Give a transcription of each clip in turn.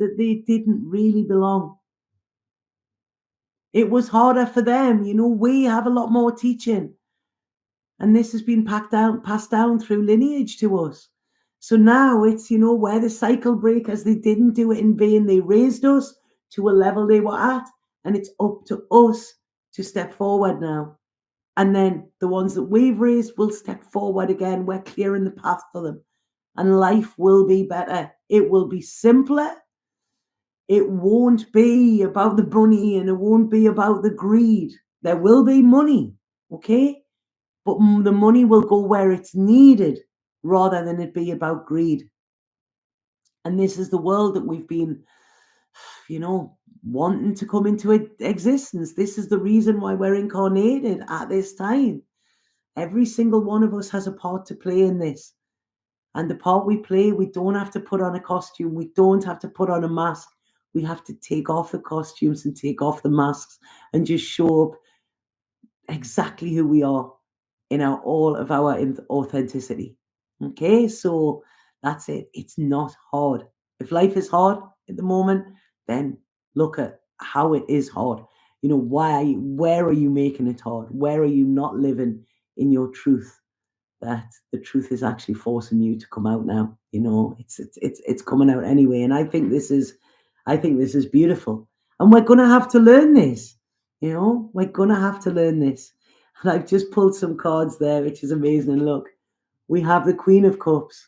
that they didn't really belong. It was harder for them. We have a lot more teaching, and this has been passed down through lineage to us. So now it's, we're the cycle breakers. They didn't do it in vain. They raised us to a level they were at, and it's up to us to step forward now. And then the ones that we've raised will step forward again. We're clearing the path for them. And life will be better. It will be simpler. It won't be about the money, and it won't be about the greed. There will be money, okay? But the money will go where it's needed rather than it be about greed. And this is the world that we've been, wanting to come into existence. This is the reason why we're incarnated at this time. Every single one of us has a part to play in this. And the part we play, we don't have to put on a costume. We don't have to put on a mask. We have to take off the costumes and take off the masks and just show up exactly who we are in all of our authenticity. Okay, so that's it. It's not hard. If life is hard at the moment, then look at how it is hard. Where are you making it hard? Where are you not living in your truth? That the truth is actually forcing you to come out now. It's coming out anyway. And I think this is beautiful. And we're gonna have to learn this. We're gonna have to learn this. And I've just pulled some cards there, which is amazing. And look, we have the Queen of Cups,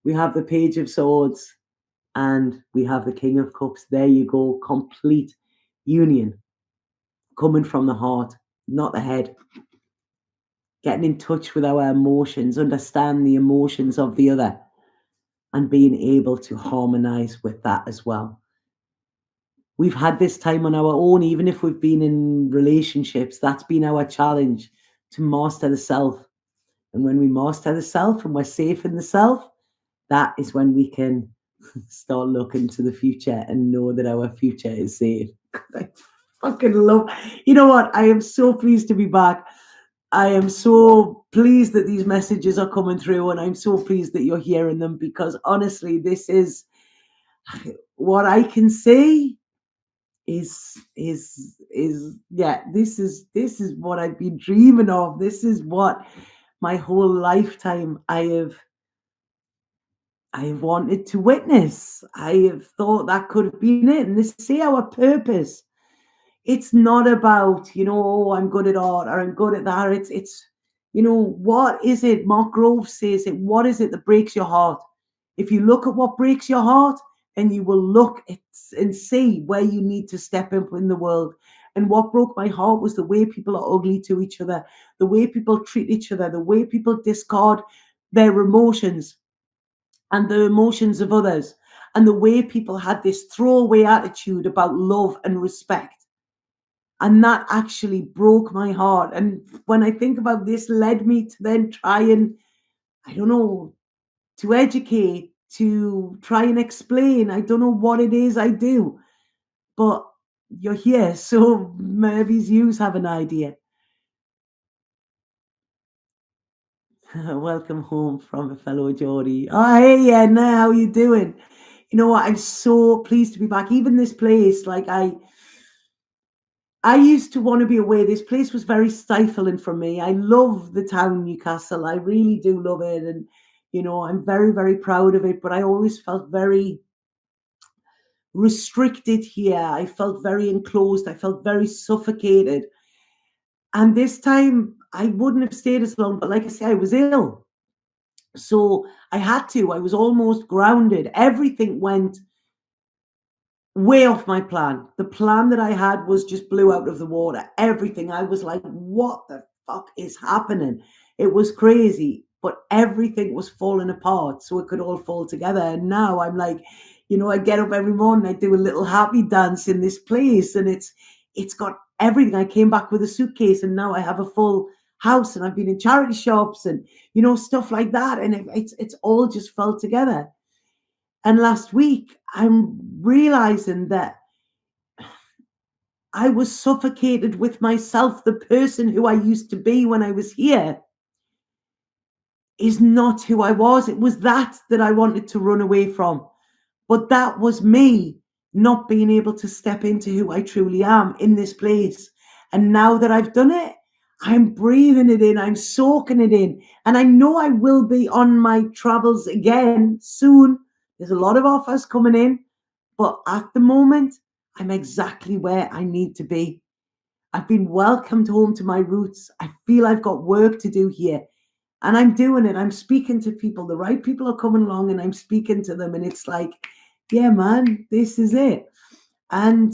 we have the Page of Swords, and we have the King of Cups. There you go. Complete union coming from the heart, not the head. Getting in touch with our emotions, understand the emotions of the other, and being able to harmonize with that as well. We've had this time on our own, even if we've been in relationships. That's been our challenge, to master the self. And when we master the self and we're safe in the self, that is when we can start looking to the future and know that our future is safe. I fucking love. You know what? I am so pleased to be back. I am so pleased that these messages are coming through, and I'm so pleased that you're hearing them, because honestly, this is what I can say is yeah, this is what I've been dreaming of. This is what my whole lifetime I have wanted to witness. I have thought that could have been it. And this is our purpose. It's not about, I'm good at art or I'm good at that. It's what is it? Mark Grove says it. What is it that breaks your heart? If you look at what breaks your heart, then you will look at and see where you need to step up in the world. And what broke my heart was the way people are ugly to each other, the way people treat each other, the way people discard their emotions and the emotions of others, and the way people had this throwaway attitude about love and respect. And that actually broke my heart. And when I think about this, led me to then try and, I don't know, to educate, to try and explain. I don't know what it is I do, but you're here, so maybe you have an idea. Welcome home from a fellow Geordie. Oh, hey, yeah, now how you doing? You know what? I'm so pleased to be back. Even this place, like I used to want to be away. This place was very stifling for me. I love the town Newcastle. I really do love it. And, I'm very, very proud of it. But I always felt very restricted here. I felt very enclosed. I felt very suffocated. And this time I wouldn't have stayed as long. But like I say, I was ill. So I had to. I was almost grounded. Everything went way off my plan. The plan that I had was just blew out of the water. Everything. I was like, what the fuck is happening? It was crazy, but everything was falling apart so it could all fall together. And now I'm like, I get up every morning, I do a little happy dance in this place, and it's got everything. I came back with a suitcase, and now I have a full house, and I've been in charity shops and stuff like that, and it's all just fell together. And last week, I'm realizing that I was suffocated with myself. The person who I used to be when I was here is not who I was. It was that I wanted to run away from. But that was me not being able to step into who I truly am in this place. And now that I've done it, I'm breathing it in, I'm soaking it in. And I know I will be on my travels again soon. There's a lot of offers coming in, but at the moment, I'm exactly where I need to be. I've been welcomed home to my roots. I feel I've got work to do here. And I'm doing it. I'm speaking to people. The right people are coming along and I'm speaking to them. And it's like, yeah, man, this is it. And,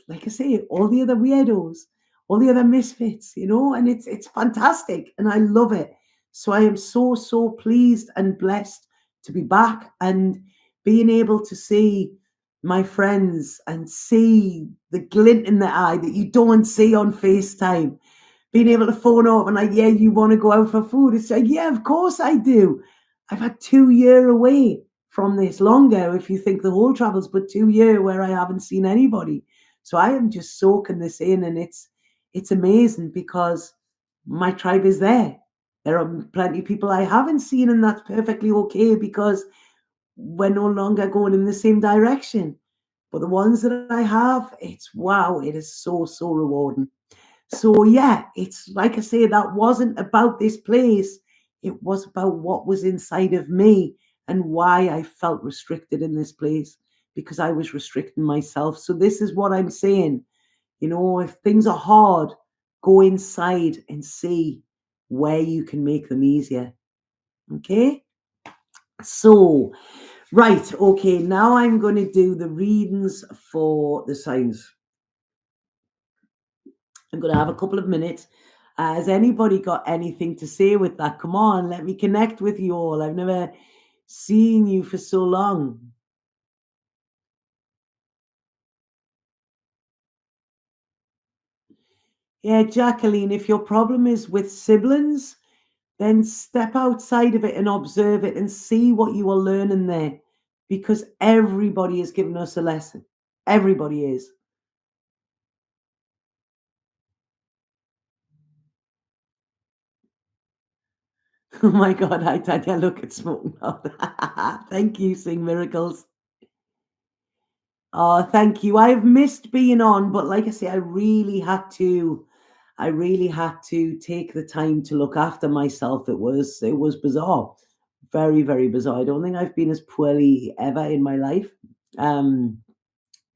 like I say, all the other weirdos, all the other misfits, and it's fantastic. And I love it. So I am so, so pleased and blessed to be back and being able to see my friends and see the glint in the eye that you don't see on FaceTime, being able to phone up and like, yeah, you want to go out for food? It's like, yeah, of course I do. I've had 2 year away from this, longer if you think the whole travels, but 2 year where I haven't seen anybody. So I am just soaking this in, and it's amazing because my tribe is there. There are plenty of people I haven't seen, and that's perfectly okay because we're no longer going in the same direction. But the ones that I have, it's wow, it is so, so rewarding. So yeah, it's like I say, that wasn't about this place. It was about what was inside of me and why I felt restricted in this place because I was restricting myself. So this is what I'm saying. If things are hard, go inside and see where you can make them easier. Okay? So, right, okay, now I'm going to do the readings for the signs. I'm going to have a couple of minutes. Has anybody got anything to say with that? Come on, let me connect with you all. I've never seen you for so long. Yeah, Jacqueline, if your problem is with siblings, then step outside of it and observe it and see what you are learning there because everybody is giving us a lesson. Everybody is. Oh my God, hi Tanya, look at smoking out. Thank you, Sing Miracles. Oh, thank you. I've missed being on, but like I say, I really had to take the time to look after myself. It was bizarre. Very, very bizarre. I don't think I've been as poorly ever in my life. Um,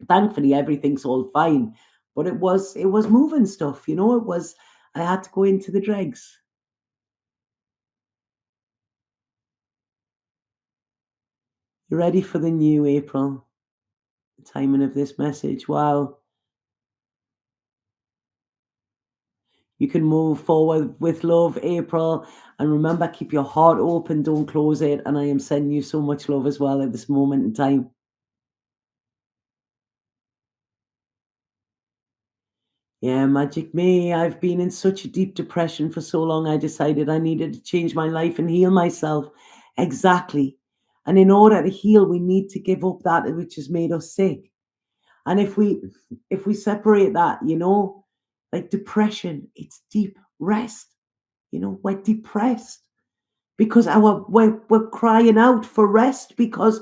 Thankfully everything's all fine. But it was moving stuff, it was I had to go into the dregs. You ready for the new April? The timing of this message. Wow. You can move forward with love, April. And remember, keep your heart open, don't close it. And I am sending you so much love as well at this moment in time. Yeah, magic me. I've been in such a deep depression for so long. I decided I needed to change my life and heal myself. Exactly. And in order to heal, we need to give up that which has made us sick. And if we separate that, like depression, it's deep rest. We're depressed because we're crying out for rest because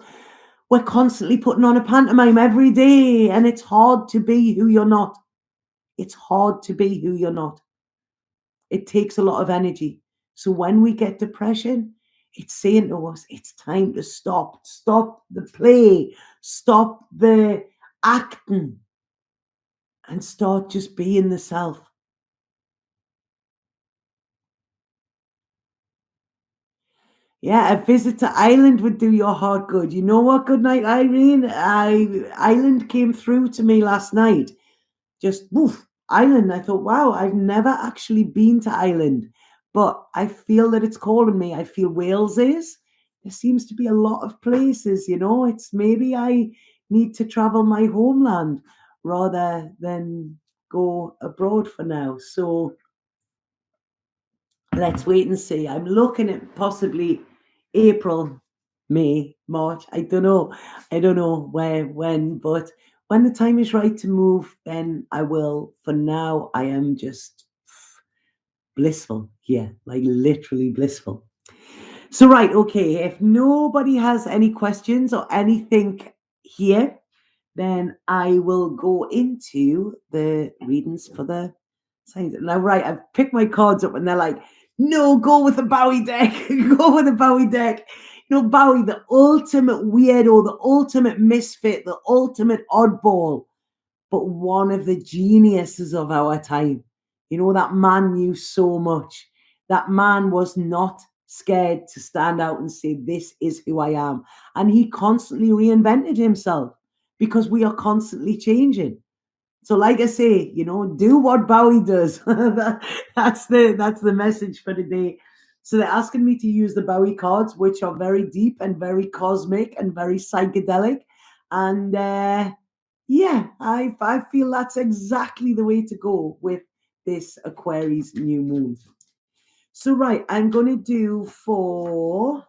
we're constantly putting on a pantomime every day, and it's hard to be who you're not. It's hard to be who you're not. It takes a lot of energy. So when we get depression, it's saying to us, it's time to stop the play, stop the acting, and start just being the self. Yeah, a visit to Ireland would do your heart good. You know what? Good night, Irene. Ireland came through to me last night. Just woof, Ireland. I thought, wow, I've never actually been to Ireland, but I feel that it's calling me. I feel Wales is. There seems to be a lot of places, It's maybe I need to travel my homeland rather than go abroad for now. So let's wait and see. I'm looking at possibly April, May, March. I don't know. I don't know where, when, but when the time is right to move, then I will. For now, I am just blissful here, like literally blissful. So, right, okay, if nobody has any questions or anything here, then I will go into the readings for the signs. Now, right, I've picked my cards up and they're like, no, go with the Bowie deck. Go with the Bowie deck. You know, Bowie, the ultimate weirdo, the ultimate misfit, the ultimate oddball, but one of the geniuses of our time. You know, that man knew so much. That man was not scared to stand out and say, this is who I am. And he constantly reinvented himself because we are constantly changing. So, like I say, you know, do what Bowie does. That's the message for today. So they're asking me to use the Bowie cards, which are very deep and very cosmic and very psychedelic. And yeah, I feel that's exactly the way to go with this Aquarius new moon. So right, I'm going to do for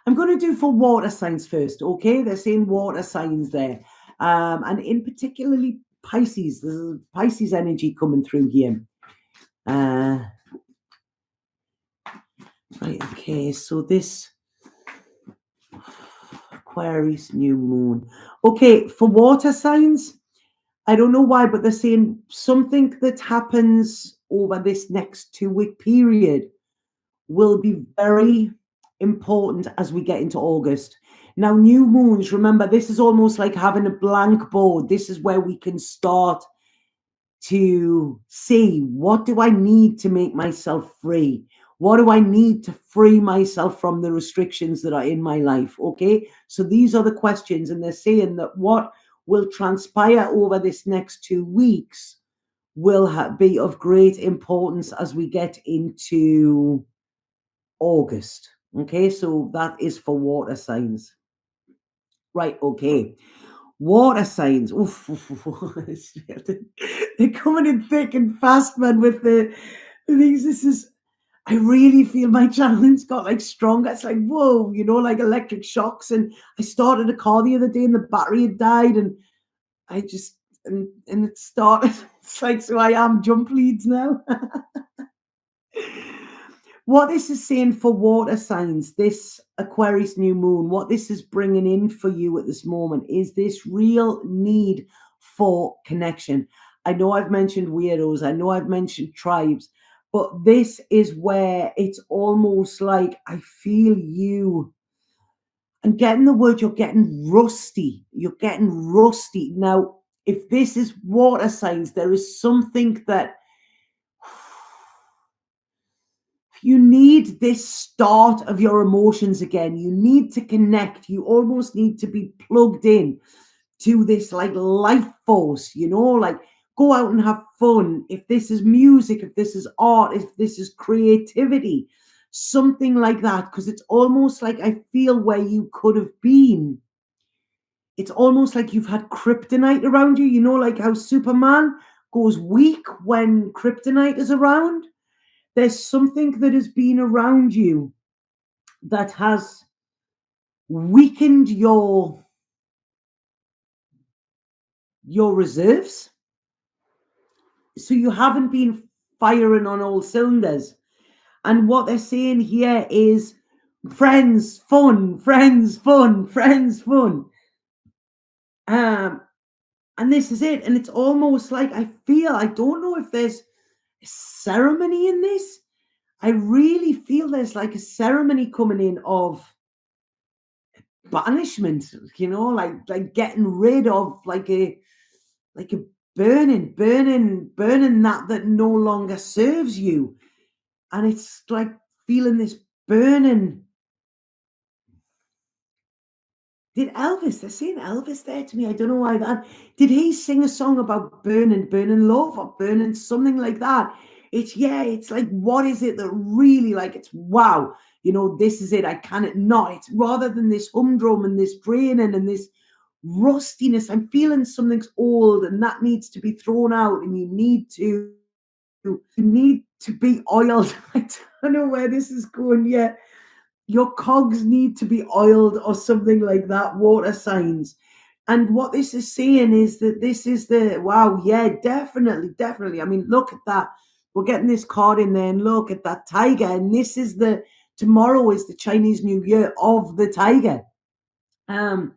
water signs first, okay? They're saying water signs there. And in particularly Pisces. There's Pisces energy coming through here. Right, okay, so this Aquarius new moon. Okay, for water signs, I don't know why, but they're saying something that happens over this next 2 week period will be very important as we get into August. Now, new moons, remember, this is almost like having a blank board. This is where we can start to see, what do I need to make myself free? What do I need to free myself from the restrictions that are in my life? Okay, so these are the questions, and they're saying that what will transpire over this next 2 weeks will be of great importance as we get into August. Okay, so that is for water signs. Right, okay. Water signs. Oof, oof, oof. They're coming in thick and fast, man, with the things. This is, I really feel my channeling's got like stronger. It's like, whoa, you know, like electric shocks. And I started a car the other day and the battery had died. And I just, and it started. It's like, so I am jump leads now. What this is saying for water signs, this Aquarius new moon, what this is bringing in for you at this moment is this real need for connection. I know I've mentioned weirdos, I know I've mentioned tribes, but this is where it's almost like I feel you. And getting the word, you're getting rusty. You're getting rusty. Now, if this is water signs, there is something that you need this start of your emotions again. You need to connect. You almost need to be plugged in to this like life force, you know, like go out and have fun. If this is music, if this is art, if this is creativity, something like that, because it's almost like I feel where you could have been. It's almost like you've had kryptonite around you, you know, like how Superman goes weak when kryptonite is around. There's something that has been around you that has weakened your reserves, so you haven't been firing on all cylinders. And what they're saying here is friends fun, friends fun, friends fun. And this is it. And it's almost like I don't know if there's a ceremony in this. I really feel there's like a ceremony coming in of banishment, you know, like getting rid of like a burning that no longer serves you. And it's like feeling this burning. They're saying Elvis there to me. I don't know why that. Did he sing a song about burning love or burning something like that? It's like, what is it that really, like, it's wow, you know, this is it. I cannot not. It's rather than this humdrum and this draining and this rustiness. I'm feeling something's old and that needs to be thrown out, and you need to be oiled. I don't know where this is going yet. Your cogs need to be oiled or something like that, water signs. And what this is saying is that this is the wow, yeah, definitely. I mean, look at that. We're getting this card in there, and look at that tiger. And this is the tomorrow is the Chinese New Year of the tiger. Um,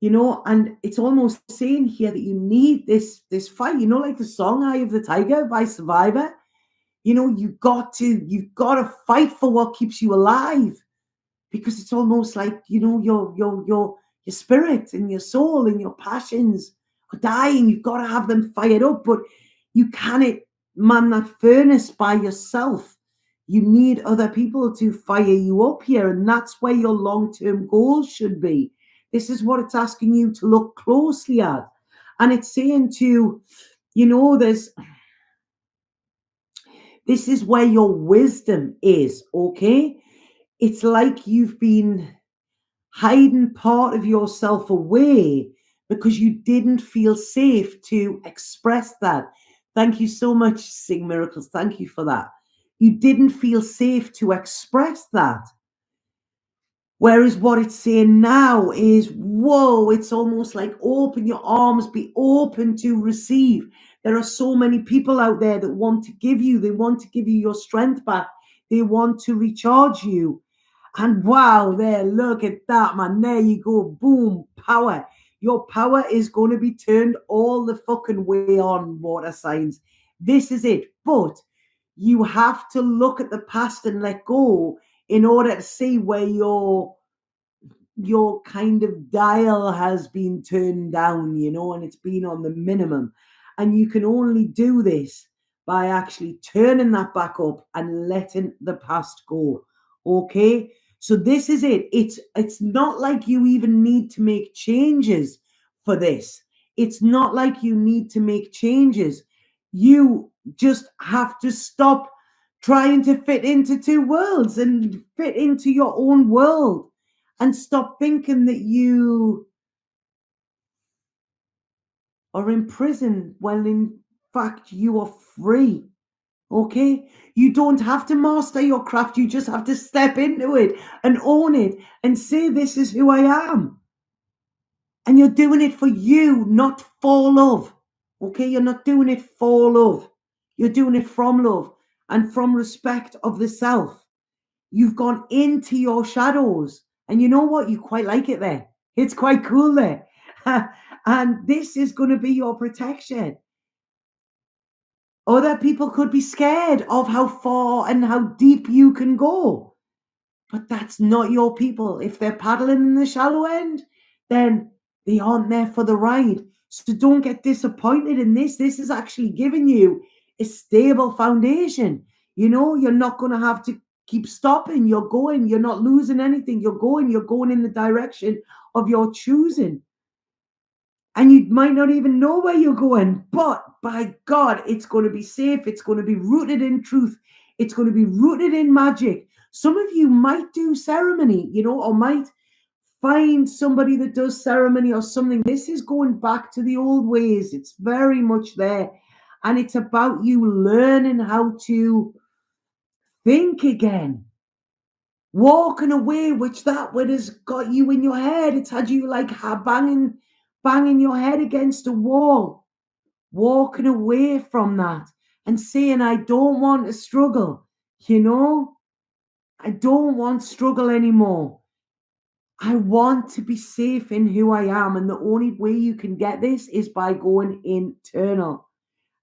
and it's almost saying here that you need this fight, like the song Eye of the Tiger by Survivor. You've got to fight for what keeps you alive, because it's almost like, your spirit and your soul and your passions are dying. You've got to have them fired up, but you cannot man that furnace by yourself. You need other people to fire you up here, and that's where your long-term goals should be. This is what it's asking you to look closely at. And it's saying to, there's this is where your wisdom is, okay? It's like you've been hiding part of yourself away because you didn't feel safe to express that. Thank you so much, Sing Miracles. Thank you for that. You didn't feel safe to express that. Whereas what it's saying now is, whoa, it's almost like open your arms, be open to receive. There are so many people out there that want to give you, they want to give you your strength back. They want to recharge you. And wow, there, look at that, man. There you go. Boom, power. Your power is going to be turned all the fucking way on, water signs. This is it. But you have to look at the past and let go in order to see where your kind of dial has been turned down, and it's been on the minimum. And you can only do this by actually turning that back up and letting the past go. Okay? So this is it. It's not like you even need to make changes for this. It's not like you need to make changes. You just have to stop trying to fit into two worlds and fit into your own world, and stop thinking that you are in prison when in fact you are free. Okay? You don't have to master your craft. You just have to step into it and own it and say, this is who I am. And you're doing it for you, not for love. Okay? You're not doing it for love. You're doing it from love and from respect of the self. You've gone into your shadows. And you know what? You quite like it there. It's quite cool there. And this is going to be your protection. Other people could be scared of how far and how deep you can go. But that's not your people. If they're paddling in the shallow end, then they aren't there for the ride. So don't get disappointed in this. This is actually giving you a stable foundation. You're not going to have to keep stopping. You're going. You're not losing anything. You're going in the direction of your choosing. And you might not even know where you're going, but by God, it's going to be safe. It's going to be rooted in truth. It's going to be rooted in magic. Some of you might do ceremony, or might find somebody that does ceremony or something. This is going back to the old ways. It's very much there. And it's about you learning how to think again. Walking away, which that what has got you in your head. It's had you like banging your head against a wall. Walking away from that and saying, I don't want to struggle. I don't want struggle anymore. I want to be safe in who I am. And the only way you can get this is by going internal.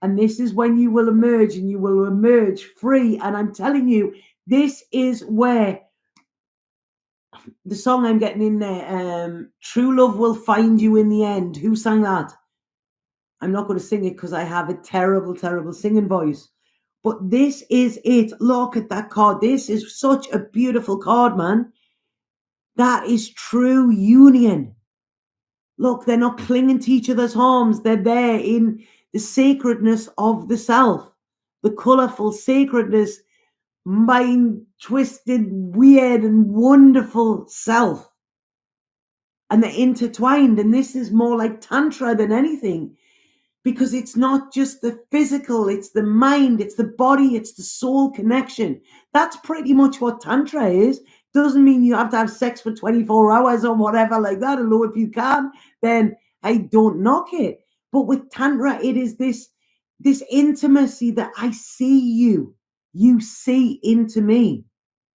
And this is when you will emerge, and you will emerge free. And I'm telling you, this is where the song I'm getting in there, True Love Will Find You in the End. Who sang that? I'm not going to sing it because I have a terrible, terrible singing voice. But this is it. Look at that card. This is such a beautiful card, man. That is true union. Look, they're not clinging to each other's arms. They're there in the sacredness of the self, the colorful sacredness, mind twisted, weird, and wonderful self. And they're intertwined. And this is more like Tantra than anything, because it's not just the physical, it's the mind, it's the body, it's the soul connection. That's pretty much what Tantra is. Doesn't mean you have to have sex for 24 hours or whatever like that. Although if you can, then I don't knock it. But with Tantra, it is this intimacy that I see you. You see into me.